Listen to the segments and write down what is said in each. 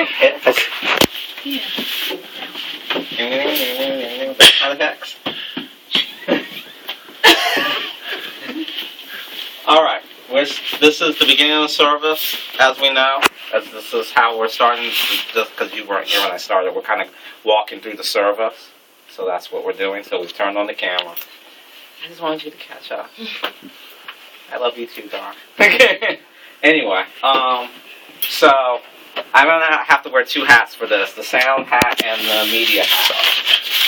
Hits. Yeah. All right. This is the beginning of the service, as we know. As this is how we're starting. Just because you weren't here when I started, we're kind of walking through the service. So that's what we're doing. So we've turned on the camera. I just wanted you to catch up. I love you too, Doc. Anyway, so I'm going to have to wear two hats for this, the sound hat and the media hat.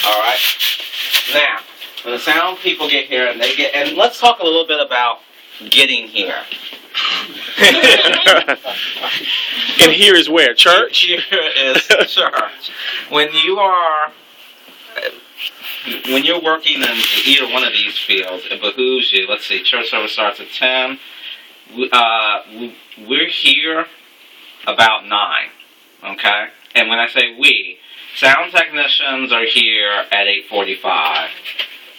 All right? Now, when the sound people get here, and let's talk a little bit about getting here. And here is where? Church? Here is church. When you're working in either one of these fields, it behooves you. Let's see, church service starts at 10. We're here about 9, okay? And when I say we, sound technicians are here at 8:45.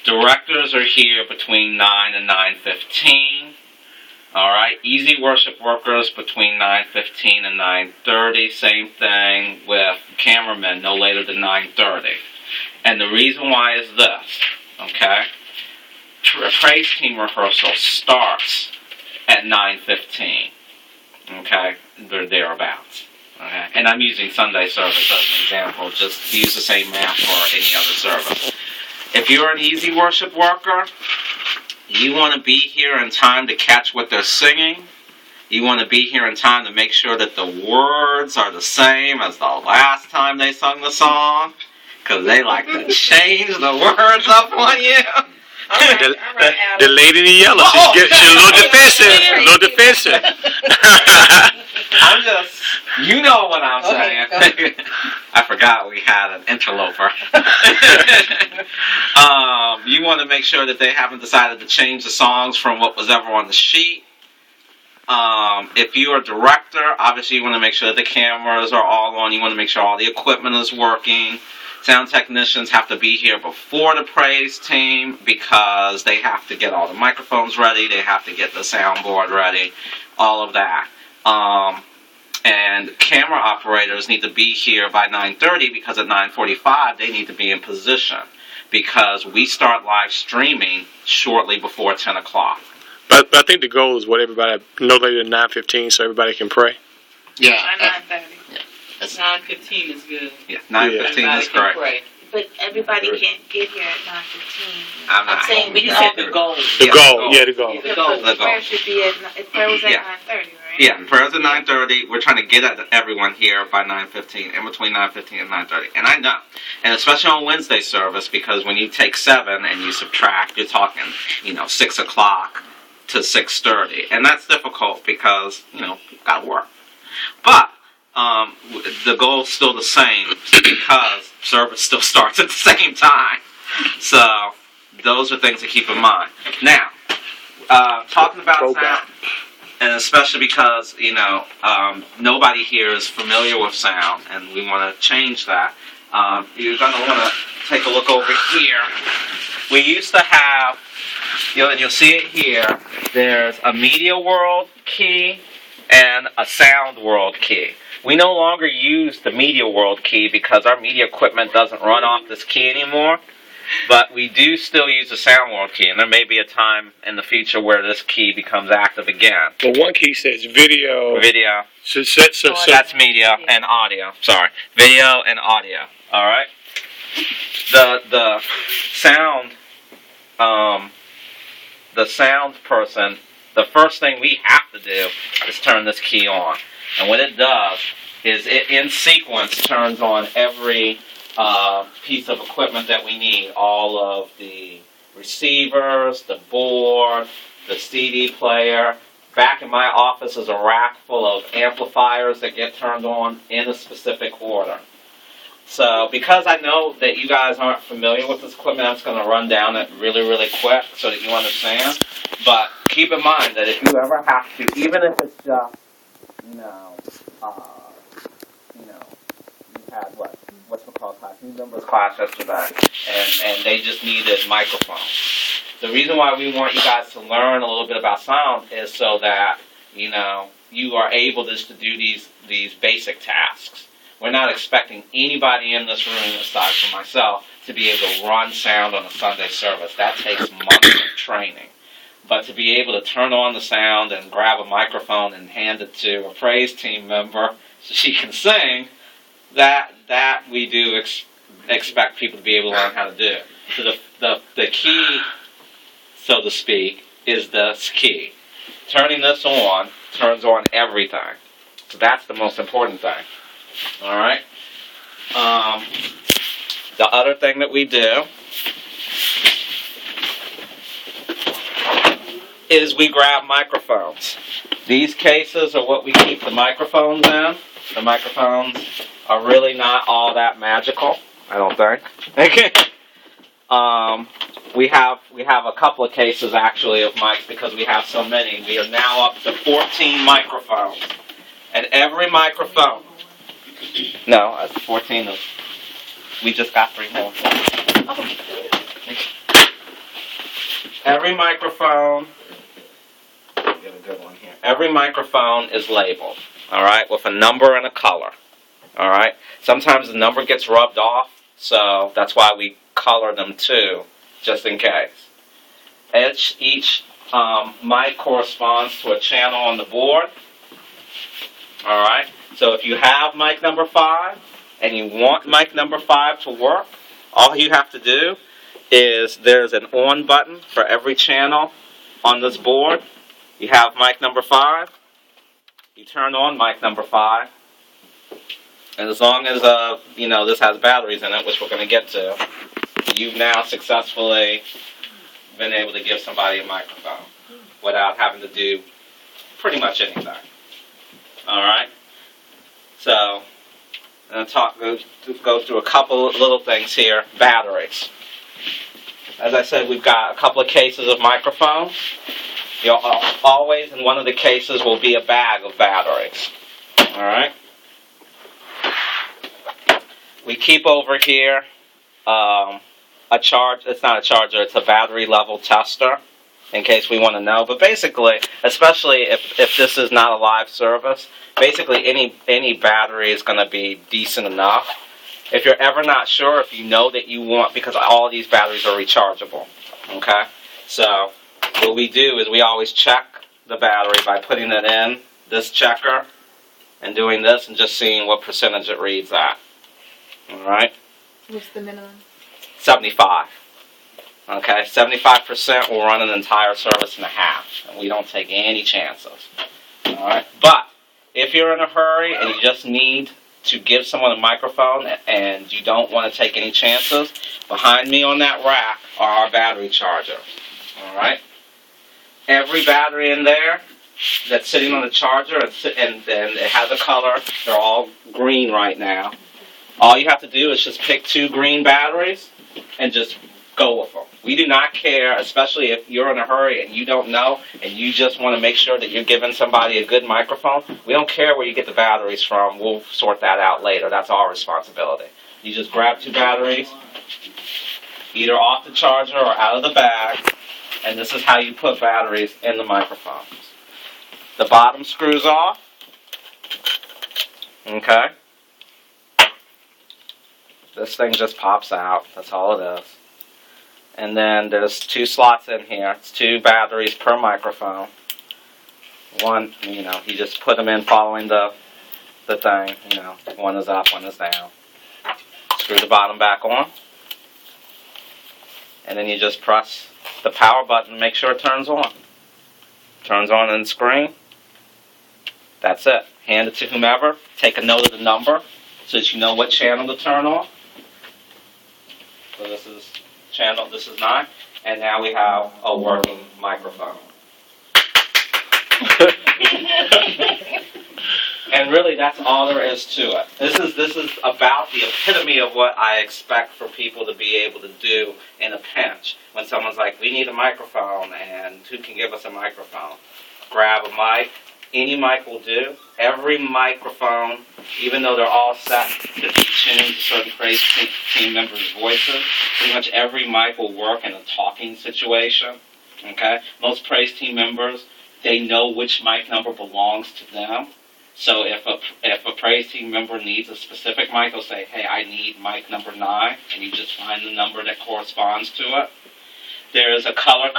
Directors are here between 9 and 9:15. All right, easy worship workers between 9:15 and 9:30. Same thing with cameramen, no later than 9:30. And the reason why is this, okay? Praise team rehearsal starts at 9:15, okay? They're thereabouts, okay? And I'm using Sunday service as an example, just to use the same math for any other service. If you're an easy worship worker, you want to be here in time to catch what they're singing. You want to be here in time to make sure that the words are the same as the last time they sung the song, because they like to change the words up on you. The lady in the yellow, she's a little defensive. I'm just, you know what I'm saying. I forgot we had an interloper. You want to make sure that they haven't decided to change the songs from what was ever on the sheet. If you're a director, obviously you want to make sure that the cameras are all on. You want to make sure all the equipment is working. Sound technicians have to be here before the praise team because they have to get all the microphones ready. They have to get the soundboard ready. All of that. And camera operators need to be here by 9:30 because at 9:45 they need to be in position because we start live streaming shortly before 10 o'clock. But I think the goal is what everybody, no later than 9:15 so everybody can pray. Yeah. By 9:30. Yeah. 9:15 is good. Yeah, 9:15 is correct. Pray. But everybody can't get here at 9:15. I'm saying We just said the goal. The goal. The The prayer should be at, prayer was at 9:30, right? Yeah, prayer's at 9:30. We're trying to get everyone here by 9:15, in between 9:15 and 9:30. And I know, and especially on Wednesday service, because when you take 7 and you subtract, you're talking, 6 o'clock to 6:30, and that's difficult because you've got to work. But the goal's still the same because service still starts at the same time. So those are things to keep in mind. Now, talking about sound, and especially because nobody here is familiar with sound, and we want to change that. You're going to want to take a look over here. We used to have, and you'll see it here. There's a media world key and a sound world key. We no longer use the media world key because our media equipment doesn't run off this key anymore. But we do still use the sound world key, and there may be a time in the future where this key becomes active again. But one key says video. Video. So that's media and audio. Sorry, video and audio. All right. The sound person. The first thing we have to do is turn this key on, and what it does is it in sequence turns on every piece of equipment that we need. All of the receivers, the board, the CD player. Back in my office is a rack full of amplifiers that get turned on in a specific order. So because I know that you guys aren't familiar with this equipment, I'm just going to run down it really, really quick so that you understand. But keep in mind that if you ever have to, even if it's just, you had what's the call class? New members class yesterday, and they just needed microphones. The reason why we want you guys to learn a little bit about sound is so that you are able just to do these basic tasks. we're not expecting anybody in this room, aside from myself, to be able to run sound on a Sunday service. That takes months of training. But to be able to turn on the sound and grab a microphone and hand it to a praise team member so she can sing, that we do expect people to be able to learn how to do. So the key, so to speak, is this key. Turning this on turns on everything. So that's the most important thing. All right? The other thing that we do is we grab microphones. These cases are what we keep the microphones in. The microphones are really not all that magical, I don't think. Okay. We have a couple of cases actually of mics because we have so many. We are now up to 14 microphones. And every microphone, no, 14 of, we just got 3 more. Every microphone, get a good one here. Every microphone is labeled, all right, with a number and a color, all right. Sometimes the number gets rubbed off, so that's why we color them too, just in case. Each mic corresponds to a channel on the board, all right. So if you have mic number 5 and you want mic number 5 to work, all you have to do is there's an on button for every channel on this board. You have mic number 5. You turn on mic number 5. And as long as, this has batteries in it, which we're going to get to, you've now successfully been able to give somebody a microphone without having to do pretty much anything. All right? So, I'm going to go through a couple of little things here. Batteries. As I said, we've got a couple of cases of microphones. Always in one of the cases will be a bag of batteries. All right? We keep over here a charge. It's not a charger. It's a battery level tester, in case we want to know. But basically, especially if this is not a live service, basically any battery is going to be decent enough. If you're ever not sure, if you know that you want, because all these batteries are rechargeable, okay? So what we do is we always check the battery by putting it in this checker and doing this and just seeing what percentage it reads at. All right? What's the minimum? 75. Okay? 75% will run an entire service and a half, and we don't take any chances. All right? But if you're in a hurry and you just need to give someone a microphone and you don't want to take any chances, behind me on that rack are our battery chargers. All right? Every battery in there that's sitting on the charger, and it has a color. They're all green right now. All you have to do is just pick 2 green batteries and just go with them. We do not care, especially if you're in a hurry and you don't know and you just want to make sure that you're giving somebody a good microphone. We don't care where you get the batteries from. We'll sort that out later. That's our responsibility. You just grab 2 batteries, either off the charger or out of the bag, and this is how you put batteries in the microphones. The bottom screws off. Okay. This thing just pops out. That's all it is. And then there's 2 slots in here. It's 2 batteries per microphone. One, you just put them in following the thing. One is up, one is down. Screw the bottom back on. And then you just press the power button, make sure it turns on. Turns on in the screen. That's it. Hand it to whomever. Take a note of the number so that you know what channel to turn on. So this is 9, and now we have a working microphone. And really, that's all there is to it. This is about the epitome of what I expect for people to be able to do in a pinch. When someone's like, we need a microphone, and who can give us a microphone? Grab a mic. Any mic will do. Every microphone, even though they're all set to be tuned to certain praise team members' voices, pretty much every mic will work in a talking situation. Okay? Most praise team members, they know which mic number belongs to them. So if a praise team member needs a specific mic, they'll say, hey, I need mic number 9, and you just find the number that corresponds to it. There's a color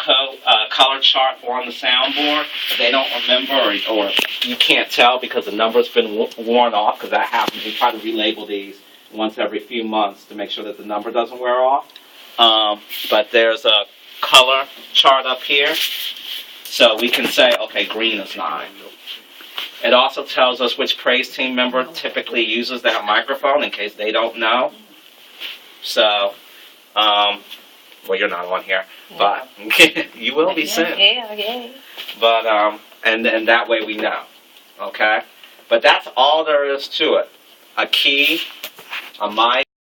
chart on the soundboard. If they don't remember or you can't tell because the number's been worn off, because that happens. We try to relabel these once every few months to make sure that the number doesn't wear off. But there's a color chart up here. So we can say, okay, green is 9. It also tells us which praise team member typically uses that microphone in case they don't know. So, well, you're not on here, but you will be soon. Yeah. But, and that way we know, okay? But that's all there is to it. A key, a mic.